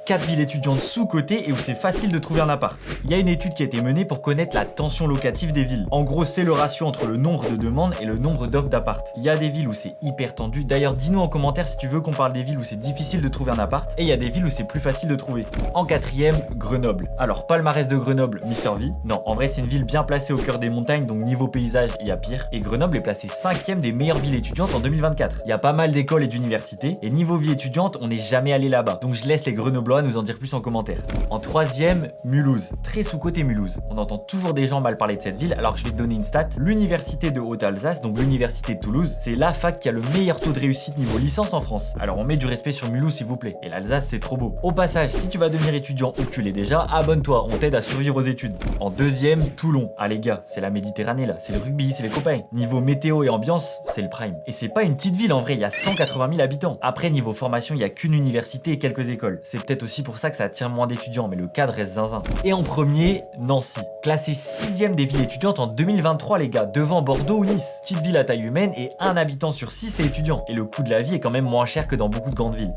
4 villes étudiantes sous-cotées et où c'est facile de trouver un appart. Il y a une étude qui a été menée pour connaître la tension locative des villes. En gros, c'est le ratio entre le nombre de demandes et le nombre d'offres d'appart. Il y a des villes où c'est hyper tendu. D'ailleurs, dis-nous en commentaire si tu veux qu'on parle des villes où c'est difficile de trouver un appart, et il y a des villes où c'est plus facile de trouver. En quatrième, Grenoble. Alors, palmarès de Grenoble, Mister V. Non, en vrai, c'est une ville bien placée au cœur des montagnes, donc niveau paysage, il y a pire. Et Grenoble est placée 5e des meilleures villes étudiantes en 2024. Il y a pas mal d'écoles et d'universités, et niveau vie étudiante, on n'est jamais allé là-bas. Donc je laisse les Grenoblois nous en dire plus en commentaire. En troisième, Mulhouse. Très sous-côté Mulhouse. On entend toujours des gens mal parler de cette ville, alors que je vais te donner une stat. L'université de Haute-Alsace, donc l'université de Toulouse, c'est la fac qui a le meilleur taux de réussite niveau licence en France. Alors on met du respect sur Mulhouse s'il vous plaît. Et l'Alsace c'est trop beau. Au passage, si tu vas devenir étudiant ou que tu l'es déjà, abonne-toi, on t'aide à survivre aux études. En deuxième, Toulon. Ah les gars, c'est la Méditerranée là, c'est le rugby, c'est les copains. Niveau météo et ambiance, c'est le prime. Et c'est pas une petite ville en vrai, il y a 180 000 habitants. Après niveau formation, il y a qu'une université et quelques écoles. C'est peut-être aussi pour ça que ça attire moins d'étudiants, mais le cadre reste zinzin. Et en premier, Nancy. Classée 6e des villes étudiantes en 2023 les gars, devant Bordeaux ou Nice. Petite ville à taille humaine et un habitant sur 6 est étudiant. Et le coût de la vie est quand même moins cher que dans beaucoup de grandes villes.